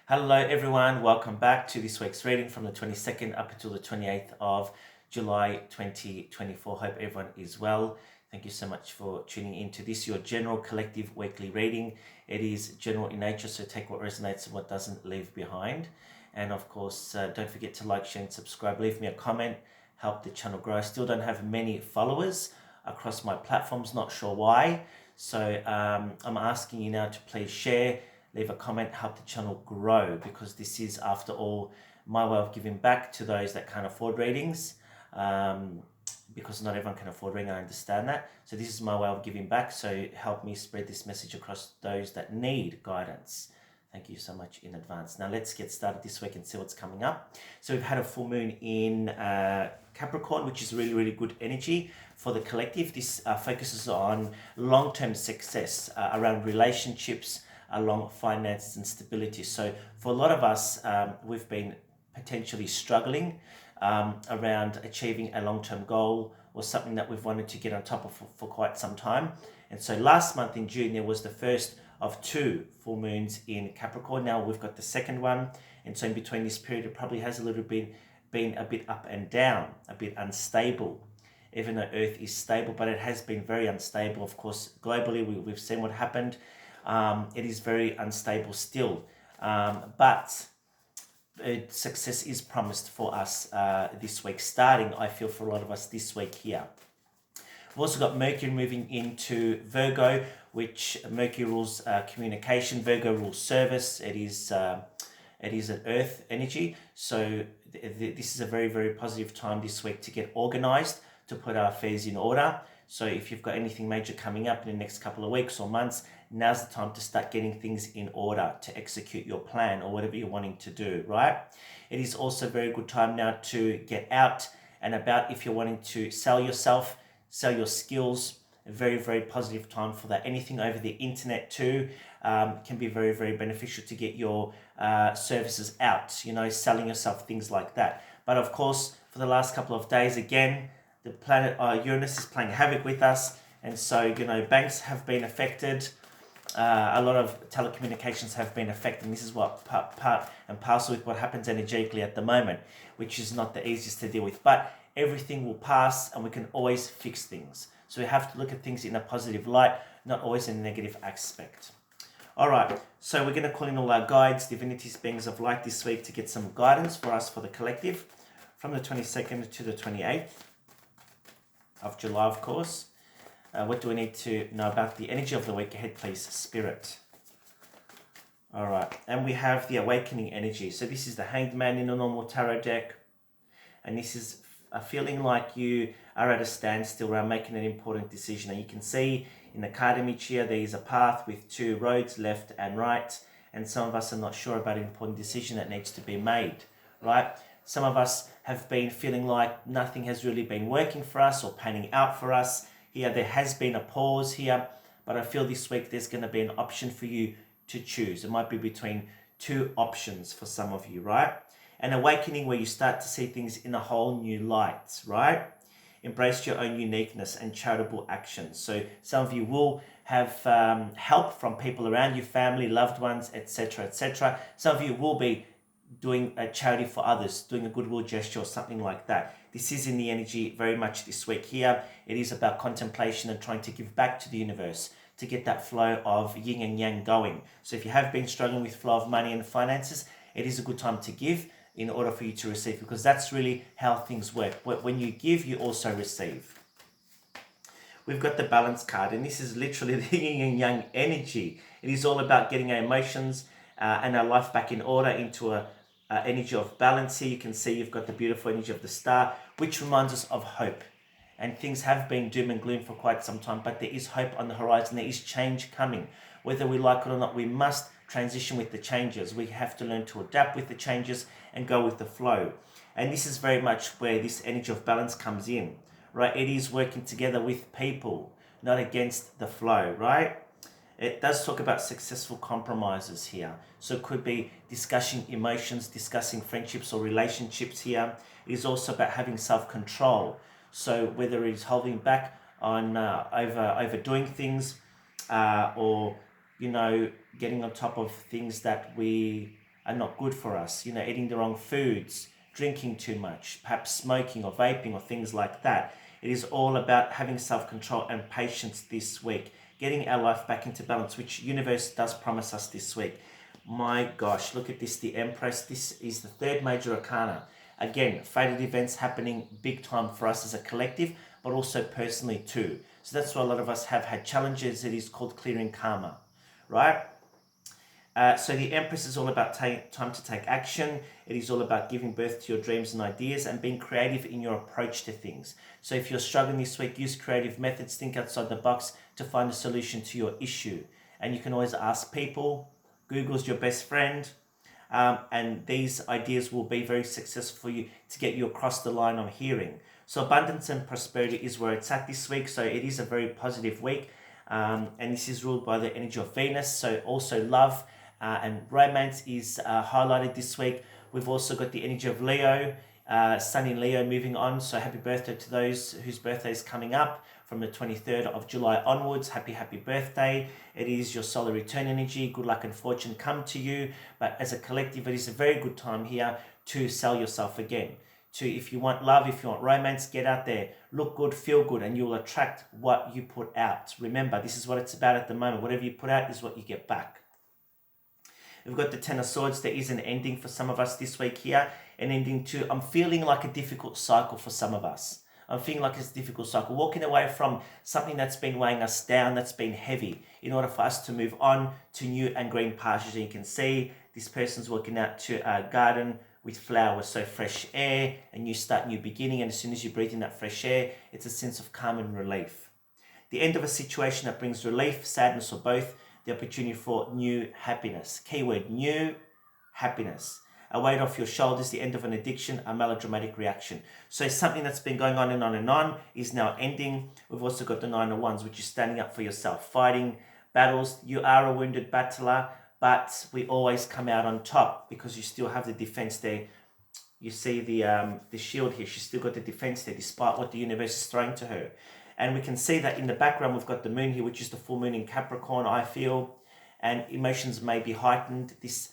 Hello everyone, welcome back to this week's reading from the 22nd up until the 28th of July 2024. Hope everyone is well. Thank you so much for tuning into this, your general collective weekly reading. It is general in nature, so take what resonates and what doesn't, leave behind. And of course, don't forget to like, share and subscribe. Leave me a comment, help the channel grow. I still don't have many followers across my platforms, not sure why. So I'm asking you now to please share, leave a comment, help the channel grow, because this is, after all, my way of giving back to those that can't afford readings, because not everyone can afford reading. I understand that. So this is my way of giving back. So help me spread this message across those that need guidance. Thank you so much in advance. Now let's get started this week and see what's coming up. So we've had a full moon in Capricorn, which is really, really good energy for the collective. This focuses on long-term success around relationships, along finances and stability. So for a lot of us, we've been potentially struggling around achieving a long-term goal or something that we've wanted to get on top of for quite some time. And so last month in June, there was the first of two full moons in Capricorn. Now we've got the second one. And so in between this period, it probably has a little bit been a bit up and down, a bit unstable, even though Earth is stable, but it has been very unstable. Of course, globally, we've seen what happened. It is very unstable still, but success is promised for us this week, starting, I feel, for a lot of us this week here. We've also got Mercury moving into Virgo, which Mercury rules communication, Virgo rules service. It is an earth energy. So this is a very, very positive time this week to get organized, to put our affairs in order. So if you've got anything major coming up in the next couple of weeks or months, now's the time to start getting things in order to execute your plan or whatever you're wanting to do, right? It is also a very good time now to get out and about if you're wanting to sell yourself, sell your skills. A very, very positive time for that. Anything over the internet too can be very, very beneficial to get your services out, selling yourself, things like that. But of course, for the last couple of days, again, the planet Uranus is playing havoc with us, and so banks have been affected. A lot of telecommunications have been affected, and this is what part and parcel with what happens energetically at the moment, which is not the easiest to deal with. But everything will pass, and we can always fix things. So we have to look at things in a positive light, not always in a negative aspect. All right, so we're going to call in all our guides, divinities, beings of light this week to get some guidance for us for the collective from the 22nd to the 28th. Of July, of course. What do we need to know about the energy of the week ahead, please, Spirit? All right, and we have the awakening energy. So this is the Hanged Man in a normal tarot deck, and this is a feeling like you are at a standstill around making an important decision. And you can see in the card image here, there is a path with two roads, left and right, and some of us are not sure about an important decision that needs to be made, right? Some of us have been feeling like nothing has really been working for us or panning out for us. Here, there has been a pause here, but I feel this week there's going to be an option for you to choose. It might be between two options for some of you, right? An awakening where you start to see things in a whole new light, right? Embrace your own uniqueness and charitable actions. So some of you will have help from people around you, family, loved ones, etc., etc. Some of you will be doing a charity for others, doing a goodwill gesture or something like that. This is in the energy very much this week here. It is about contemplation and trying to give back to the universe to get that flow of yin and yang going. So if you have been struggling with flow of money and finances, it is a good time to give in order for you to receive, because that's really how things work. When you give, you also receive. We've got the balance card, and this is literally the yin and yang energy. It is all about getting our emotions and our life back in order, into a energy of balance. Here you can see you've got the beautiful energy of the star, which reminds us of hope. And things have been doom and gloom for quite some time, but there is hope on the horizon. There is change coming. Whether we like it or not, we must transition with the changes. We have to learn to adapt with the changes and go with the flow. And this is very much where this energy of balance comes in, right? It is working together with people, not against the flow, right? It does talk about successful compromises here. So it could be discussing emotions, discussing friendships or relationships here. It is also about having self-control. So whether it is holding back on overdoing things or, getting on top of things that we are not good for us. You know, eating the wrong foods, drinking too much, perhaps smoking or vaping or things like that. It is all about having self-control and patience this week, getting our life back into balance, which universe does promise us this week. My gosh, look at this, the Empress. This is the third major arcana. Again, fated events happening big time for us as a collective, but also personally too. So that's why a lot of us have had challenges. It is called clearing karma, right? So the Empress is all about time to take action. It is all about giving birth to your dreams and ideas and being creative in your approach to things. So if you're struggling this week, use creative methods, think outside the box to find a solution to your issue. And you can always ask people. Google's your best friend. And these ideas will be very successful for you to get you across the line on hearing. So abundance and prosperity is where it's at this week. So it is a very positive week. And this is ruled by the energy of Venus. So also love and romance is highlighted this week. We've also got the energy of Leo, Sun in Leo moving on. So happy birthday to those whose birthday is coming up from the 23rd of July onwards. Happy birthday. It is your solar return energy. Good luck and fortune come to you. But as a collective, it is a very good time here to sell yourself again. If you want love, if you want romance, get out there, look good, feel good, and you'll attract what you put out. Remember, this is what it's about at the moment. Whatever you put out is what you get back. We've got the Ten of Swords. There is an ending for some of us this week here. An ending to, I'm feeling like a difficult cycle for some of us. I'm feeling like it's a difficult cycle. Walking away from something that's been weighing us down, that's been heavy, in order for us to move on to new and green pastures. And you can see this person's walking out to a garden with flowers, so fresh air, a new start, new beginning. And as soon as you breathe in that fresh air, it's a sense of calm and relief. The end of a situation that brings relief, sadness, or both. The opportunity for new happiness. Keyword, new happiness. A weight off your shoulders, the end of an addiction, a melodramatic reaction. So something that's been going on and on and on is now ending. We've also got the Nine of Wands, which is standing up for yourself, fighting battles. You are a wounded battler, but we always come out on top because you still have the defense there. You see the shield here. She's still got the defense there despite what the universe is throwing to her. And we can see that in the background, we've got the moon here, which is the full moon in Capricorn, I feel. And emotions may be heightened this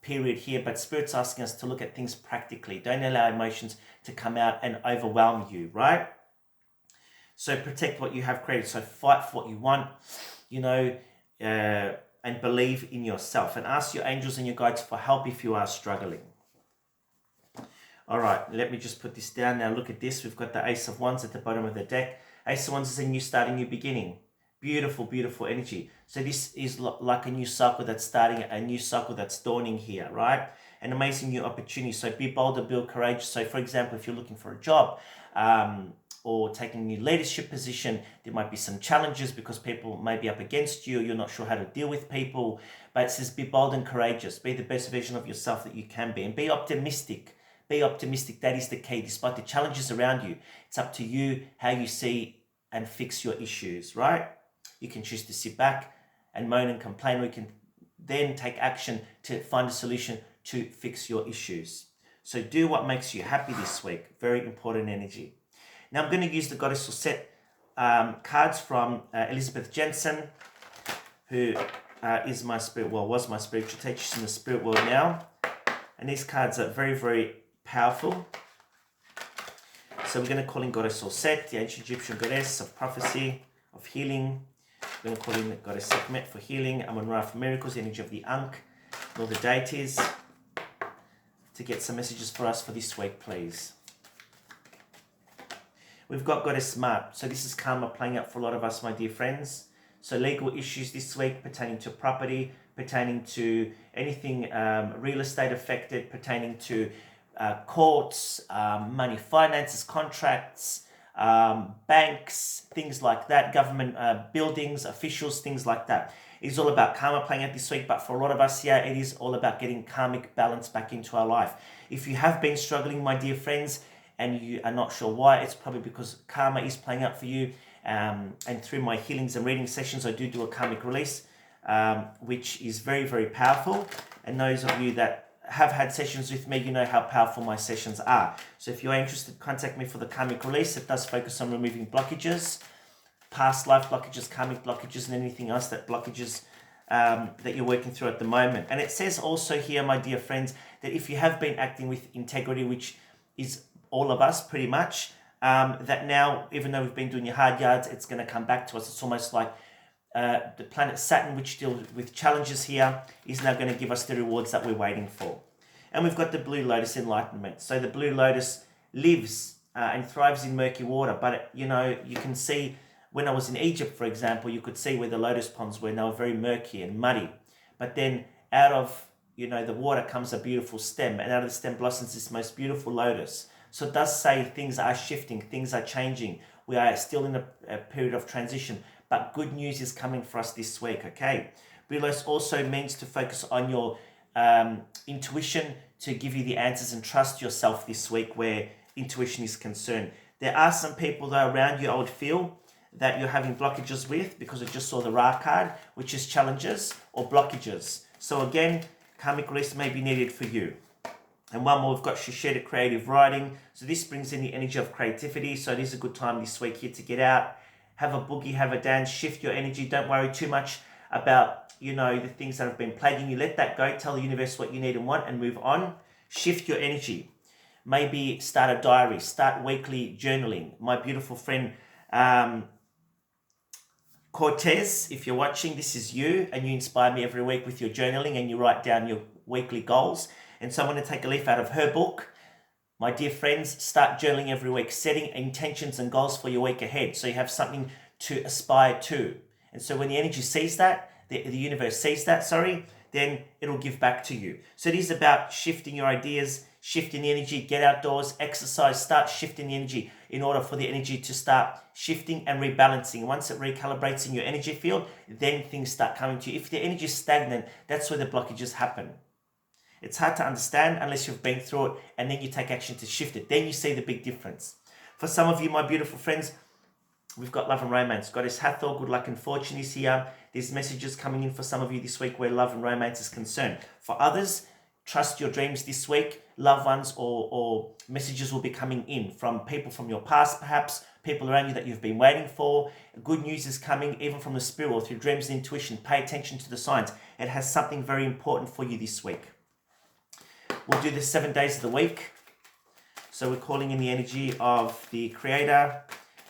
period here, but Spirit's asking us to look at things practically. Don't allow emotions to come out and overwhelm you, right? So protect what you have created. So fight for what you want, and believe in yourself. And ask your angels and your guides for help if you are struggling. All right, let me just put this down. Now look at this. We've got the Ace of Wands at the bottom of the deck. Ace of Wands is a new start, a new beginning. Beautiful, beautiful energy. So this is like a new cycle that's starting, a new cycle that's dawning here, right? An amazing new opportunity. So be bolder, be courageous. So for example, if you're looking for a job or taking a new leadership position, there might be some challenges because people may be up against you. You're not sure how to deal with people. But it says be bold and courageous. Be the best version of yourself that you can be. And be optimistic. Be optimistic. That is the key. Despite the challenges around you, it's up to you how you see and fix your issues, right? You can choose to sit back and moan and complain, or you can then take action to find a solution to fix your issues. So do what makes you happy this week. Very important energy. Now I'm going to use the Goddess will set cards from Elizabeth Jensen, who is my was my spiritual teacher. She's in the spirit world now. And these cards are very, very powerful. So we're going to call in Goddess Set, the ancient Egyptian goddess of prophecy, of healing. We're going to call in Goddess Sekhmet for healing, Amun-Ra for miracles, the energy of the Ankh, and all the deities, to get some messages for us for this week, please. We've got Goddess Smart. So this is karma playing out for a lot of us, my dear friends. So legal issues this week pertaining to property, pertaining to anything real estate affected, pertaining to courts, money, finances, contracts, banks, things like that, government buildings, officials, things like that. It's all about karma playing out this week, but for a lot of us here, it is all about getting karmic balance back into our life. If you have been struggling, my dear friends, and you are not sure why, it's probably because karma is playing out for you. And through my healings and reading sessions, I do a karmic release, which is very, very powerful. And those of you that have had sessions with me, you know how powerful my sessions are. So if you're interested, contact me for the karmic release. It does focus on removing blockages, past life blockages, karmic blockages, and anything else that blockages that you're working through at the moment. And it says also here, my dear friends, that if you have been acting with integrity, which is all of us pretty much, that now, even though we've been doing your hard yards, it's going to come back to us. It's almost like the planet Saturn, which deals with challenges here, is now going to give us the rewards that we're waiting for. And we've got the Blue Lotus enlightenment. So the Blue Lotus lives and thrives in murky water. But, you can see when I was in Egypt, for example, you could see where the lotus ponds were. And they were very murky and muddy. But then out of, the water comes a beautiful stem. And out of the stem blossoms this most beautiful lotus. So it does say things are shifting, things are changing. We are still in a period of transition. But good news is coming for us this week, okay? Blue Lotus also means to focus on your intuition, to give you the answers, and trust yourself this week where intuition is concerned. There are some people though around you I would feel that you're having blockages with, because I just saw the Ra card, which is challenges or blockages. So again, karmic release may be needed for you. And one more, we've got Shisheta creative writing. So this brings in the energy of creativity. So it is a good time this week here to get out, have a boogie, have a dance, shift your energy. Don't worry too much about the things that have been plaguing you. Let that go. Tell the universe what you need and want and move on. Shift your energy. Maybe start a diary. Start weekly journaling. My beautiful friend Cortez, if you're watching, this is you, and you inspire me every week with your journaling, and you write down your weekly goals. And so I'm going to take a leaf out of her book. My dear friends, start journaling every week, setting intentions and goals for your week ahead, so you have something to aspire to. And so when the energy sees that, the universe sees that, then it'll give back to you. So it is about shifting your ideas, shifting the energy, get outdoors, exercise, start shifting the energy in order for the energy to start shifting and rebalancing. Once it recalibrates in your energy field, then things start coming to you. If the energy is stagnant, that's where the blockages happen. It's hard to understand unless you've been through it, and then you take action to shift it. Then you see the big difference. For some of you, my beautiful friends, we've got love and romance. Goddess Hathor, good luck and fortune is here. There's messages coming in for some of you this week where love and romance is concerned. For others, trust your dreams this week. Loved ones or messages will be coming in from people from your past, perhaps people around you that you've been waiting for. Good news is coming even from the spirit or through dreams and intuition. Pay attention to the signs. It has something very important for you this week. We'll do this 7 days of the week. So we're calling in the energy of the Creator,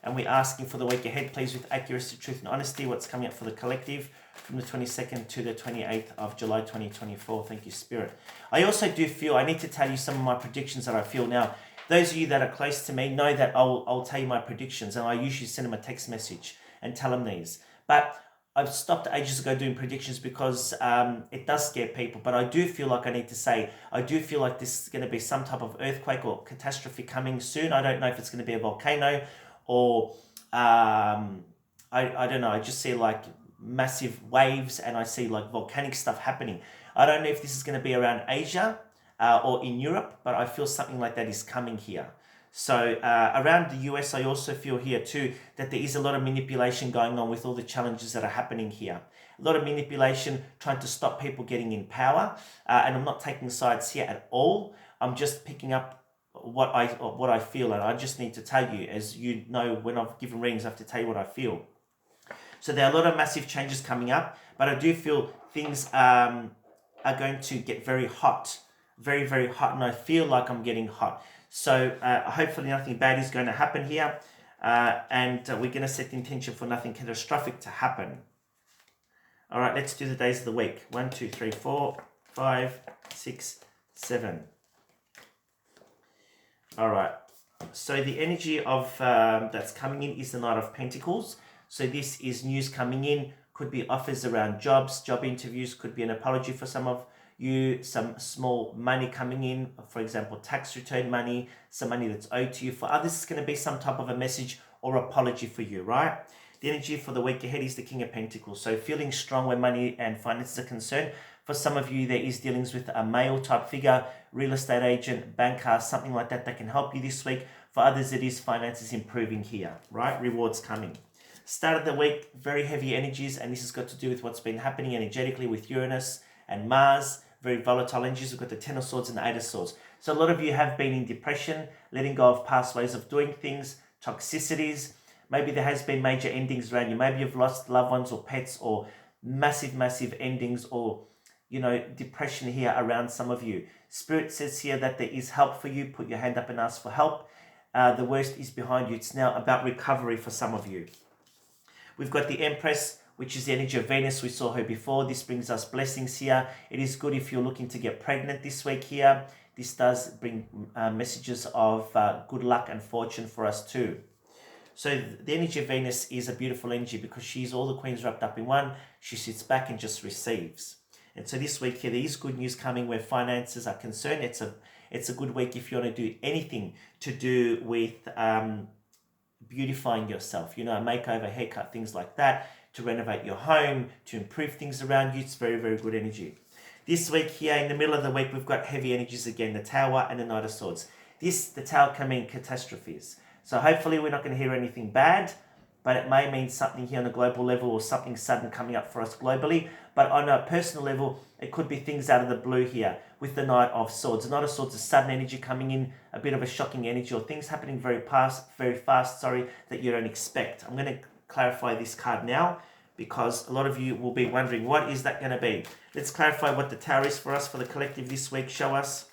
and we're asking for the week ahead, please, with accuracy, truth, and honesty. What's coming up for the collective from the 22nd to the 28th of July 2024. Thank you, Spirit. I also do feel, I need to tell you some of my predictions that I feel now. Those of you that are close to me know that I'll tell you my predictions, and I usually send them a text message and tell them these. But I've stopped ages ago doing predictions because it does scare people. But I do feel like I need to say, I do feel like this is going to be some type of earthquake or catastrophe coming soon. I don't know if it's going to be a volcano or I don't know. I just see like massive waves, and I see like volcanic stuff happening. I don't know if this is going to be around Asia or in Europe, but I feel something like that is coming here. So around the US, I also feel here too that there is a lot of manipulation going on with all the challenges that are happening here. A lot of manipulation trying to stop people getting in power. And I'm not taking sides here at all. I'm just picking up what I feel, and I just need to tell you, as you know, when I've given readings, I have to tell you what I feel. So there are a lot of massive changes coming up, but I do feel things are going to get very hot, very, very hot, and I feel like I'm getting hot. So hopefully nothing bad is going to happen here, and we're going to set the intention for nothing catastrophic to happen. All right, let's do the days of the week. 1, 2, 3, 4, 5, 6, 7. All right, so the energy of that's coming in is the Knight of Pentacles. So this is news coming in, could be offers around jobs, job interviews, could be an apology for some of you, some small money coming in, for example, tax return money, some money that's owed to you. For others, it's going to be some type of a message or apology for you, right? The energy for the week ahead is the King of Pentacles. So feeling strong when money and finances are concerned. For some of you, there is dealings with a male type figure, real estate agent, banker, something like that can help you this week. For others, it is finances improving here, right? Rewards coming. Start of the week, very heavy energies, and this has got to do with what's been happening energetically with Uranus and Mars. Very volatile energies. We've got the Ten of Swords and the Eight of Swords. So a lot of you have been in depression, letting go of past ways of doing things, toxicities. Maybe there has been major endings around you. Maybe you've lost loved ones or pets, or massive endings or, depression here around some of you. Spirit says here that there is help for you. Put your hand up and ask for help. The worst is behind you. It's now about recovery for some of you. We've got the Empress, which is the energy of Venus. We saw her before. This brings us blessings here. It is good if you're looking to get pregnant this week here. This does bring messages of good luck and fortune for us too. So the energy of Venus is a beautiful energy because she's all the queens wrapped up in one. She sits back and just receives. And so this week here, there is good news coming where finances are concerned. It's a good week if you want to do anything to do with beautifying yourself, a makeover, haircut, things like that, to renovate your home, to improve things around you. It's very good energy. This week here, in the middle of the week, we've got heavy energies again, the Tower and the Knight of Swords. The Tower can mean catastrophes. So hopefully we're not going to hear anything bad, but it may mean something here on a global level or something sudden coming up for us globally. But on a personal level, it could be things out of the blue here with the Knight of Swords. The Knight of Swords is sudden energy coming in, a bit of a shocking energy, or things happening very fast, that you don't expect. I'm going to clarify this card now because a lot of you will be wondering, what is that going to be? Let's clarify what the Tower is for us, for the collective this week. Show us.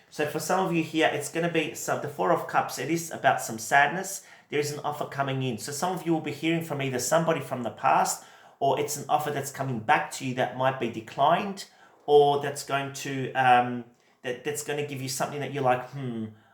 So for some of you here, it's going to be the Four of Cups. It is about some sadness. There is an offer coming in. So some of you will be hearing from either somebody from the past, or it's an offer that's coming back to you that might be declined, or that's going to that's going to give you something that you're like,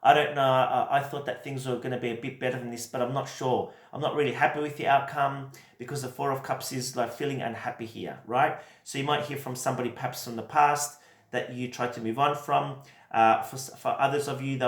I don't know. I thought that things were going to be a bit better than this, but I'm not sure. I'm not really happy with the outcome because the Four of Cups is like feeling unhappy here, right? So you might hear from somebody perhaps from the past that you tried to move on from. For others of you,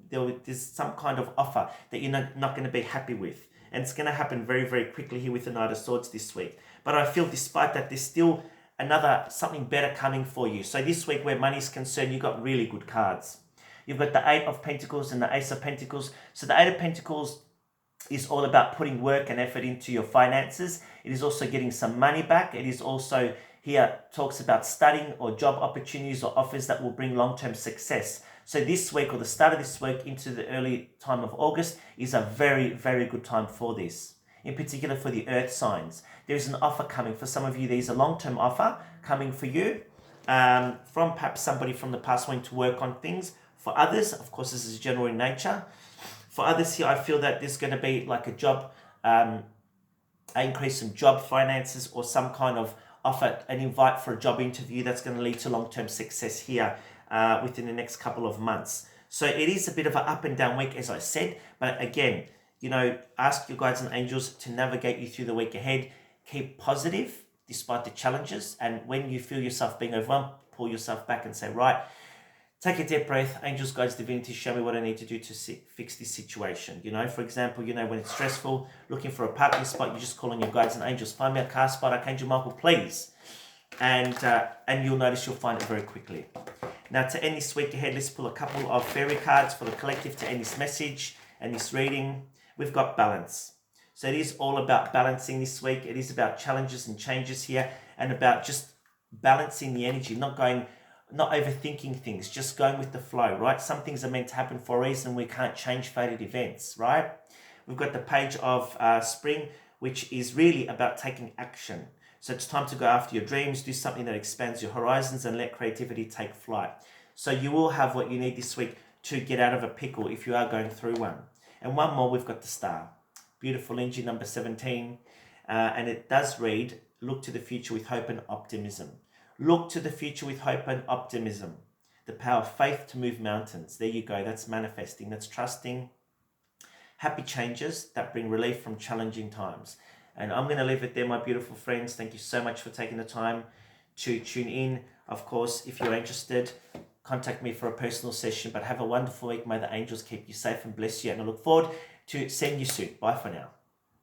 there's some kind of offer that you're not going to be happy with. And it's going to happen very quickly here with the Knight of Swords this week. But I feel despite that, there's still something better coming for you. So this week where money is concerned, you've got really good cards. You've got the Eight of Pentacles and the Ace of Pentacles. So the Eight of Pentacles is all about putting work and effort into your finances. It is also getting some money back. It is also here talks about studying or job opportunities or offers that will bring long-term success. So this week or the start of this week into the early time of August is a very good time for this. In particular for the earth signs. There is an offer coming. For some of you, there's a long-term offer coming for you from perhaps somebody from the past wanting to work on things. For others, of course, this is general in nature. For others here, I feel that there's going to be like a job, increase in job finances or some kind of offer, an invite for a job interview that's going to lead to long-term success here within the next couple of months. So it is a bit of an up and down week, as I said. But again, ask your guides and angels to navigate you through the week ahead. Keep positive despite the challenges. And when you feel yourself being overwhelmed, pull yourself back and say, right, take a deep breath. Angels, guides, divinity, show me what I need to do to fix this situation. For example, when it's stressful, looking for a parking spot, you just call on your guides and angels. Find me a car spot, Archangel Michael, please. And you'll notice you'll find it very quickly. Now, to end this week ahead, let's pull a couple of fairy cards for the collective to end this message and this reading. We've got balance. So it is all about balancing this week. It is about challenges and changes here and about just balancing the energy, not overthinking things, just going with the flow, right? Some things are meant to happen for a reason. We can't change fated events, right? We've got the Page of Spring, which is really about taking action. So it's time to go after your dreams, do something that expands your horizons and let creativity take flight. So you will have what you need this week to get out of a pickle if you are going through one. And one more, we've got the Star. Beautiful energy, number 17. And it does read, look to the future with hope and optimism. Look to the future with hope and optimism. The power of faith to move mountains. There you go. That's manifesting. That's trusting. Happy changes that bring relief from challenging times. And I'm going to leave it there, my beautiful friends. Thank you so much for taking the time to tune in. Of course, if you're interested, contact me for a personal session. But have a wonderful week. May the angels keep you safe and bless you. And I look forward to seeing you soon. Bye for now.